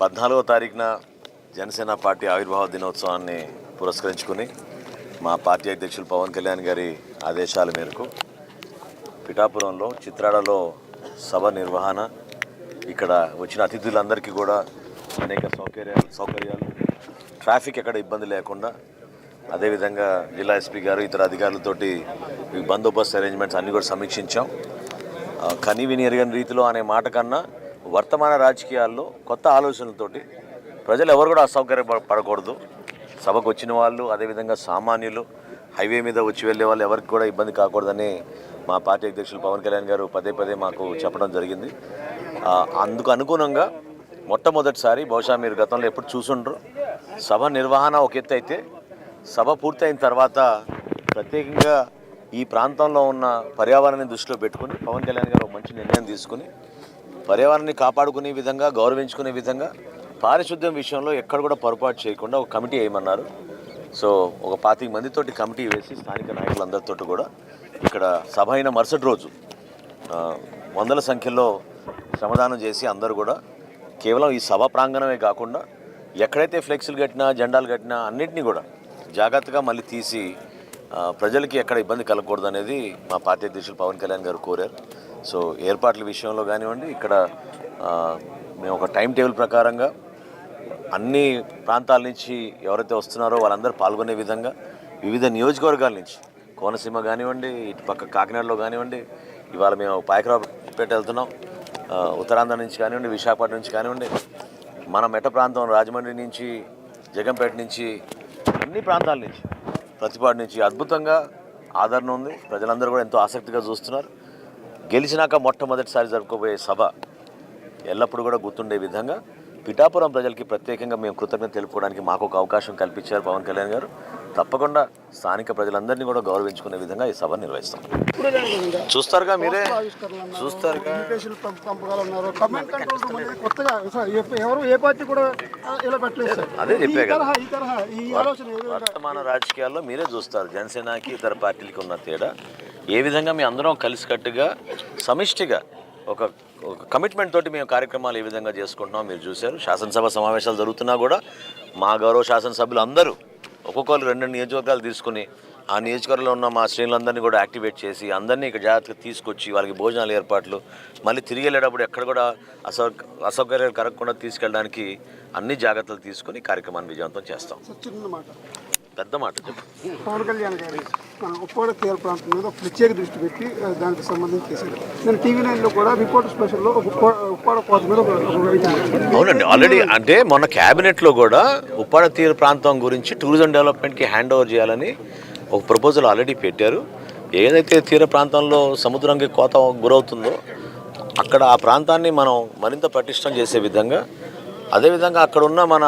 14వ తారీఖున జనసేన పార్టీ ఆవిర్భావ దినోత్సవాన్ని పురస్కరించుకుని మా పార్టీ అధ్యక్షులు పవన్ కళ్యాణ్ గారి ఆదేశాల మేరకు పిఠాపురంలో చిత్రాడలో సభ నిర్వహణ, ఇక్కడ వచ్చిన అతిథులందరికీ కూడా అనేక సౌకర్యాలు ట్రాఫిక్ ఎక్కడ ఇబ్బంది లేకుండా, అదేవిధంగా జిల్లా ఎస్పీ గారు ఇతర అధికారులతోటి ఈ బందోబస్తు అరేంజ్మెంట్స్ అన్నీ కూడా సమీక్షించాం. కనీవిని ఎరగని రీతిలో అనే మాట కన్నా వర్తమాన రాజకీయాల్లో కొత్త ఆలోచనలతోటి ప్రజలు ఎవరు కూడా అసౌకర్యపడకూడదు. సభకు వచ్చిన వాళ్ళు, అదేవిధంగా సామాన్యులు, హైవే మీద వచ్చి వెళ్ళే వాళ్ళు ఎవరికి కూడా ఇబ్బంది కాకూడదని మా పార్టీ అధ్యక్షులు పవన్ కళ్యాణ్ గారు పదే మాకు చెప్పడం జరిగింది. అందుకు అనుగుణంగా మొట్టమొదటిసారి, బహుశా మీరు గతంలో ఎప్పుడు చూసుండ్రు, సభ నిర్వహణ ఒక ఎత్తు అయితే సభ పూర్తయిన తర్వాత ప్రత్యేకంగా ఈ ప్రాంతంలో ఉన్న పర్యావరణాన్ని దృష్టిలో పెట్టుకుని పవన్ కళ్యాణ్ గారు ఒక మంచి నిర్ణయం తీసుకుని పర్యావరణాన్ని కాపాడుకునే విధంగా, గౌరవించుకునే విధంగా పారిశుద్ధ్యం విషయంలో ఎక్కడ కూడా పొరపాటు చేయకుండా ఒక కమిటీ వేయమన్నారు. సో ఒక 25 మందితోటి కమిటీ వేసి స్థానిక నాయకులందరితో కూడా ఇక్కడ సభ అయిన మరుసటి రోజు వందల సంఖ్యలో శ్రమదానం చేసి అందరూ కూడా కేవలం ఈ సభ ప్రాంగణమే కాకుండా ఎక్కడైతే ఫ్లెక్సీలు కట్టినా, జెండాలు కట్టినా అన్నింటినీ కూడా జాగ్రత్తగా మళ్ళీ తీసి ప్రజలకి ఎక్కడ ఇబ్బంది కలగకూడదు అనేది మా పార్టీ అధ్యక్షులు పవన్ కళ్యాణ్ గారు కోరారు. సో ఏర్పాట్ల విషయంలో కానివ్వండి, ఇక్కడ మేము ఒక టైం టేబుల్ ప్రకారంగా అన్ని ప్రాంతాల నుంచి ఎవరైతే వస్తున్నారో వాళ్ళందరూ పాల్గొనే విధంగా వివిధ నియోజకవర్గాల నుంచి, కోనసీమ కానివ్వండి, ఇటు పక్క కాకినాడలో కానివ్వండి, ఇవాళ మేము పాయకరావుపేట వెళ్తున్నాం, ఉత్తరాంధ్ర నుంచి కానివ్వండి, విశాఖపట్నం నుంచి కానివ్వండి, మన మెట్ట ప్రాంతం రాజమండ్రి నుంచి, జగంపేట నుంచి, అన్ని ప్రాంతాల నుంచి, ప్రతిపాడు నుంచి అద్భుతంగా ఆదరణ ఉంది. ప్రజలందరూ కూడా ఎంతో ఆసక్తిగా చూస్తున్నారు. గెలిచినాక మొట్టమొదటిసారి జరుపుకోబోయే సభ ఎల్లప్పుడూ కూడా గుర్తుండే విధంగా పిఠాపురం ప్రజలకి ప్రత్యేకంగా మేము కృతజ్ఞత తెలుపుకోవడానికి మాకు ఒక అవకాశం కల్పించారు పవన్ కళ్యాణ్ గారు. తప్పకుండా స్థానిక ప్రజలందరినీ కూడా గౌరవించుకునే విధంగా ఈ సభ నిర్వహిస్తాం. చూస్తారుగా, మీరే చూస్తారుగా. అదే చెప్పే కదా, వర్తమాన రాజకీయాల్లో మీరే చూస్తారు జనసేనకి ఇతర పార్టీలకి ఉన్న తేడా. ఏ విధంగా మీ అందరం కలిసికట్టుగా సమిష్టిగా ఒక కమిట్మెంట్ తోటి మేము కార్యక్రమాలు ఏ విధంగా చేసుకుంటున్నాం మీరు చూశారు. శాసనసభ సమావేశాలు జరుగుతున్నా కూడా మా గౌరవ శాసనసభ్యులు అందరూ ఒక్కొక్కరు 2 నియోజకవర్గాలు తీసుకుని ఆ నియోజకవర్గంలో ఉన్న మా శ్రేణులందరినీ కూడా యాక్టివేట్ చేసి అందరినీ ఇక్కడ జాగ్రత్తగా తీసుకొచ్చి వాళ్ళకి భోజనాల ఏర్పాట్లు, మళ్ళీ తిరిగి వెళ్ళేటప్పుడు ఎక్కడ కూడా అసౌకర్యాలు కలగకుండా తీసుకెళ్ళడానికి అన్ని జాగ్రత్తలు తీసుకుని కార్యక్రమాన్ని విజయవంతం చేస్తాం. పెద్ద మాట చెప్పు. పవన్ కళ్యాణ్ గారు మన ఉప్పాడ తీర ప్రాంతం మీద ప్రత్యేక దృష్టి పెట్టి దానికి సంబంధించి చేశారు. నేను టీవీ9లో కూడా రిపోర్టర్ స్పెషల్లో ఉప్పాడ కోత మీద. అవునండి, ఆల్రెడీ అంటే మొన్న క్యాబినెట్లో కూడా ఉప్పాడ తీర ప్రాంతం గురించి టూరిజం డెవలప్మెంట్కి హ్యాండ్ ఓవర్ చేయాలని ఒక ప్రపోజల్ ఆల్రెడీ పెట్టారు. ఏదైతే తీర ప్రాంతంలో సముద్రానికి కోత గురవుతుందో అక్కడ ఆ ప్రాంతాన్ని మనం మరింత పటిష్టం చేసే విధంగా, అదేవిధంగా అక్కడ ఉన్న మన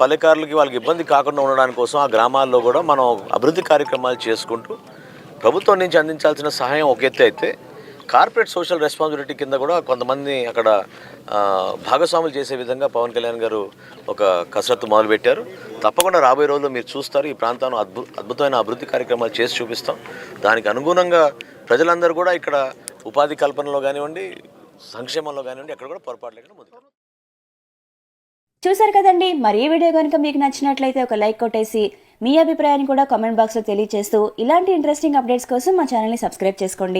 పల్లెకారులకి వాళ్ళకి ఇబ్బంది కాకుండా ఉండడానికి కోసం ఆ గ్రామాల్లో కూడా మనం అభివృద్ధి కార్యక్రమాలు చేసుకుంటూ ప్రభుత్వం నుంచి అందించాల్సిన సహాయం ఒక ఎత్తు అయితే, కార్పొరేట్ సోషల్ రెస్పాన్సిబిలిటీ కింద కూడా కొంతమంది అక్కడ భాగస్వాములు చేసే విధంగా పవన్ కళ్యాణ్ గారు ఒక కసరత్తు మొదలుపెట్టారు. తప్పకుండా రాబోయే రోజుల్లో మీరు చూస్తారు. ఈ ప్రాంతాన్ని అద్భుతమైన అభివృద్ధి కార్యక్రమాలు చేసి చూపిస్తాం. దానికి అనుగుణంగా ప్రజలందరూ కూడా ఇక్కడ ఉపాధి కల్పనలో కానివ్వండి, సంక్షేమంలో కానివ్వండి, ఎక్కడ కూడా పొరపాటు లేకుండా ముందుకు. చూసారు కదండి. మరి ఈ వీడియో కనుక మీకు నచ్చినట్లయితే ఒక లైక్ కొట్టేసి మీ అభిప్రాయాన్ని కూడా కామెంట్ బాక్స్లో తెలియజేస్తూ ఇలాంటి ఇంట్రెస్టింగ్ అప్డేట్స్ కోసం మా ఛానల్ని సబ్స్క్రైబ్ చేసుకోండి.